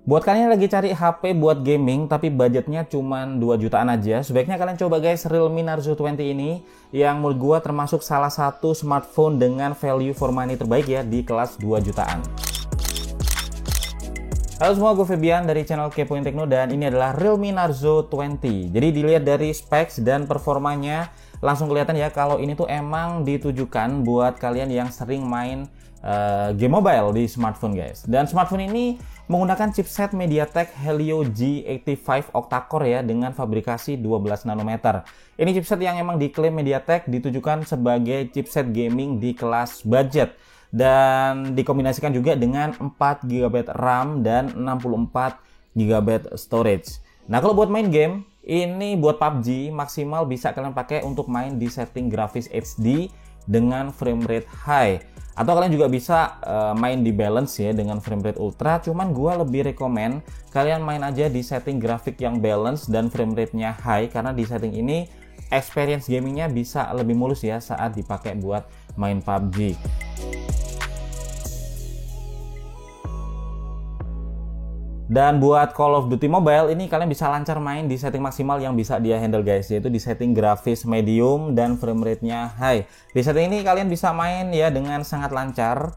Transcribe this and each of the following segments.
Buat kalian yang lagi cari HP buat gaming tapi budgetnya cuma 2 jutaan aja, sebaiknya kalian coba guys Realme Narzo 20 ini yang menurut gua termasuk salah satu smartphone dengan value for money terbaik ya di kelas 2 jutaan. Halo semua, gue Febian dari channel Kepoin Tekno dan ini adalah Realme Narzo 20. Jadi dilihat dari specs dan performanya langsung kelihatan ya kalau ini tuh emang ditujukan buat kalian yang sering main game mobile di smartphone guys. Dan smartphone ini menggunakan chipset MediaTek Helio G85 octa-core ya dengan fabrikasi 12 nanometer. Ini chipset yang emang diklaim MediaTek ditujukan sebagai chipset gaming di kelas budget dan dikombinasikan juga dengan 4 GB RAM dan 64 GB storage. Nah, kalau buat main game, ini buat PUBG maksimal bisa kalian pakai untuk main di setting grafis HD dengan frame rate high. Atau kalian juga bisa main di balance ya dengan frame rate ultra. Cuman gua lebih rekomen kalian main aja di setting grafik yang balance dan frame rate-nya high, karena di setting ini experience gamingnya bisa lebih mulus ya saat dipakai buat main PUBG. Dan buat Call of Duty Mobile ini kalian bisa lancar main di setting maksimal yang bisa dia handle guys, yaitu di setting grafis medium dan frame rate-nya high. Di setting ini kalian bisa main ya dengan sangat lancar,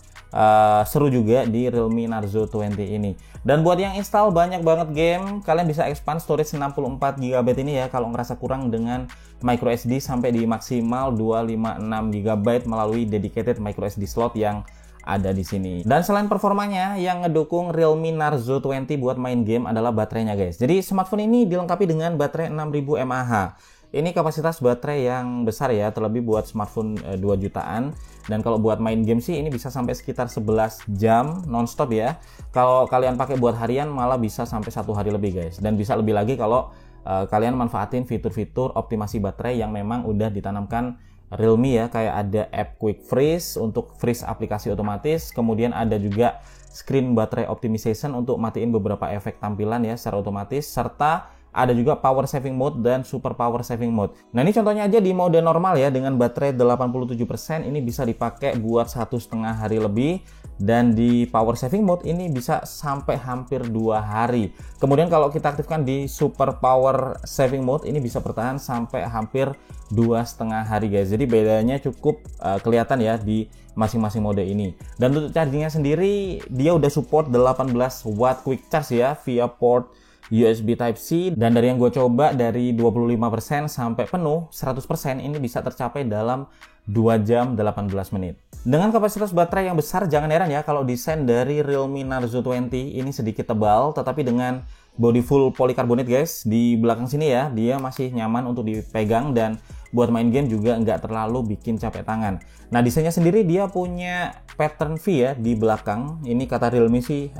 seru juga di Realme Narzo 20 ini. Dan buat yang install banyak banget game, kalian bisa expand storage 64 GB ini ya kalau ngerasa kurang dengan micro SD sampai di maksimal 256 GB melalui dedicated micro SD slot yang ada di sini. Dan selain performanya, yang ngedukung Realme Narzo 20 buat main game adalah baterainya guys. Jadi smartphone ini dilengkapi dengan baterai 6000 mAh. Ini kapasitas baterai yang besar ya, terlebih buat smartphone 2 jutaan. Dan kalau buat main game sih ini bisa sampai sekitar 11 jam nonstop ya. Kalau kalian pakai buat harian malah bisa sampai 1 hari lebih guys. Dan bisa lebih lagi kalau kalian manfaatin fitur-fitur optimasi baterai yang memang udah ditanamkan Realme ya, kayak ada app Quick Freeze untuk freeze aplikasi otomatis, kemudian ada juga screen battery optimization untuk matiin beberapa efek tampilan ya secara otomatis, serta ada juga power saving mode dan super power saving mode. Nah, ini contohnya aja di mode normal ya dengan baterai 87% ini bisa dipakai buat 1,5 hari lebih, dan di power saving mode ini bisa sampai hampir 2 hari. Kemudian kalau kita aktifkan di super power saving mode ini bisa bertahan sampai hampir 2,5 hari guys. Jadi bedanya cukup kelihatan ya di masing-masing mode ini. Dan untuk chargingnya sendiri dia udah support 18 watt quick charge ya via port USB Type-C, dan dari yang gue coba dari 25% sampai penuh 100% ini bisa tercapai dalam 2 jam 18 menit. Dengan kapasitas baterai yang besar, jangan heran ya kalau desain dari Realme Narzo 20 ini sedikit tebal, tetapi dengan body full polikarbonat guys di belakang sini ya, dia masih nyaman untuk dipegang dan buat main game juga nggak terlalu bikin capek tangan. Nah, desainnya sendiri dia punya pattern V ya di belakang. Ini kata Realme sih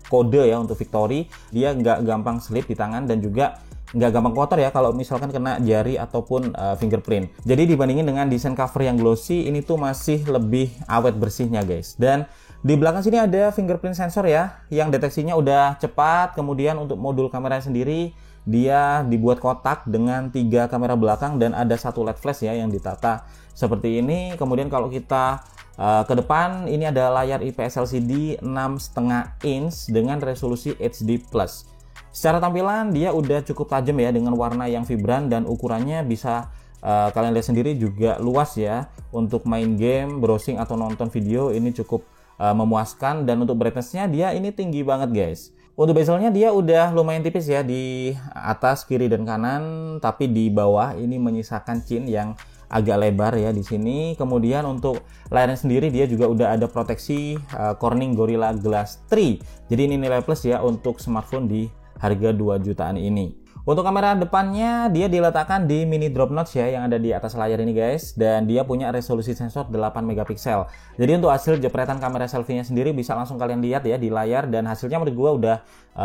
kode ya untuk Victory. Dia nggak gampang slip di tangan dan juga nggak gampang kotor ya kalau misalkan kena jari ataupun fingerprint. Jadi dibandingin dengan desain cover yang glossy, ini tuh masih lebih awet bersihnya guys. Dan di belakang sini ada fingerprint sensor ya yang deteksinya udah cepat. Kemudian untuk modul kamera sendiri dia dibuat kotak dengan 3 kamera belakang dan ada 1 LED flash ya yang ditata seperti ini. Kemudian kalau kita ke depan ini ada layar IPS LCD 6,5 inch dengan resolusi HD+. Secara tampilan dia udah cukup tajam ya dengan warna yang vibran dan ukurannya bisa kalian lihat sendiri juga luas ya. Untuk main game, browsing atau nonton video ini cukup memuaskan, dan untuk brightness-nya dia ini tinggi banget guys. Untuk bezelnya dia udah lumayan tipis ya di atas, kiri dan kanan, tapi di bawah ini menyisakan chin yang agak lebar ya di sini. Kemudian untuk layarnya sendiri dia juga udah ada proteksi Corning Gorilla Glass 3. Jadi ini nilai plus ya untuk smartphone di harga 2 jutaan ini. Untuk kamera depannya dia diletakkan di mini drop notch ya yang ada di atas layar ini guys, dan dia punya resolusi sensor 8 megapiksel. Jadi untuk hasil jepretan kamera selfie-nya sendiri bisa langsung kalian lihat ya di layar, dan hasilnya menurut gua udah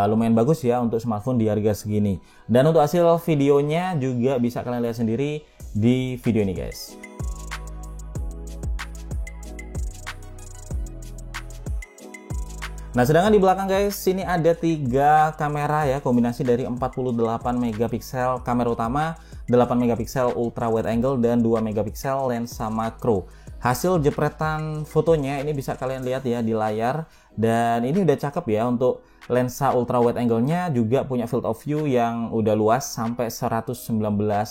lumayan bagus ya untuk smartphone di harga segini. Dan untuk hasil videonya juga bisa kalian lihat sendiri di video ini guys. Nah, sedangkan di belakang guys, sini ada 3 kamera ya, kombinasi dari 48 megapiksel kamera utama, 8 megapiksel ultra wide angle, dan 2 megapiksel lensa makro. hasil jepretan fotonya ini bisa kalian lihat ya di layar, dan ini udah cakep ya. Untuk lensa ultra wide angle-nya juga punya field of view yang udah luas sampai 119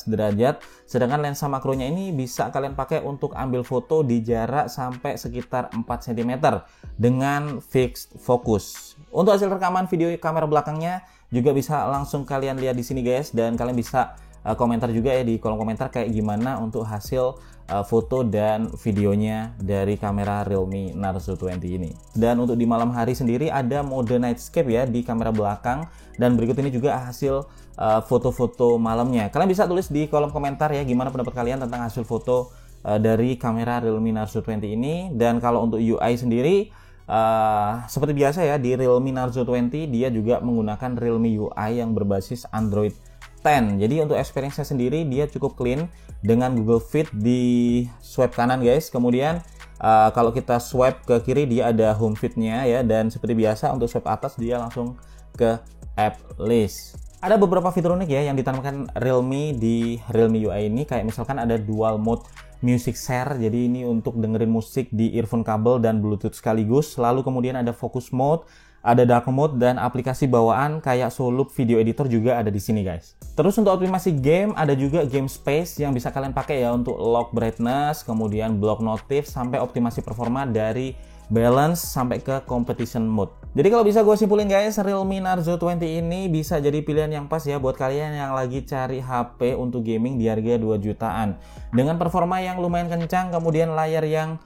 derajat, sedangkan lensa makronya ini bisa kalian pakai untuk ambil foto di jarak sampai sekitar 4 cm dengan fixed focus. Untuk hasil rekaman video kamera belakangnya juga bisa langsung kalian lihat di sini guys, dan kalian bisa komentar juga ya di kolom komentar kayak gimana untuk hasil foto dan videonya dari kamera Realme Narzo 20 ini. Dan untuk di malam hari sendiri ada mode nightscape ya di kamera belakang, dan berikut ini juga hasil foto-foto malamnya. Kalian bisa tulis di kolom komentar ya gimana pendapat kalian tentang hasil foto dari kamera Realme Narzo 20 ini. Dan kalau untuk UI sendiri seperti biasa ya di Realme Narzo 20 dia juga menggunakan Realme UI yang berbasis Android 10. Jadi untuk experience-nya sendiri dia cukup clean dengan Google Fit di swipe kanan guys. Kemudian kalau kita swipe ke kiri dia ada home feed-nya ya, dan seperti biasa untuk swipe atas dia langsung ke app list. Ada beberapa fitur unik ya yang ditanamkan Realme di Realme UI ini, kayak misalkan ada dual mode music share, jadi ini untuk dengerin musik di earphone kabel dan Bluetooth sekaligus. Lalu kemudian ada focus mode, ada dark mode, dan aplikasi bawaan kayak Soloop video editor juga ada di sini guys. Terus untuk optimasi game ada juga game space yang bisa kalian pakai ya untuk lock brightness, kemudian block notif, sampai optimasi performa dari balance sampai ke competition mode. Jadi kalau bisa gue simpulin guys, Realme Narzo 20 ini bisa jadi pilihan yang pas ya buat kalian yang lagi cari HP untuk gaming di harga 2 jutaan. Dengan performa yang lumayan kencang, kemudian layar yang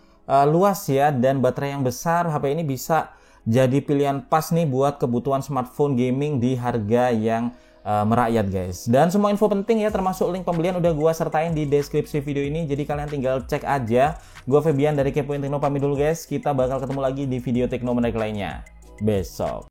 luas ya, dan baterai yang besar, HP ini bisa jadi pilihan pas nih buat kebutuhan smartphone gaming di harga yang merakyat guys. Dan semua info penting ya termasuk link pembelian udah gua sertain di deskripsi video ini, jadi kalian tinggal cek aja. Gua Febian dari Kepoin Tekno pamit dulu guys, kita bakal ketemu lagi di video Tekno menarik lainnya besok.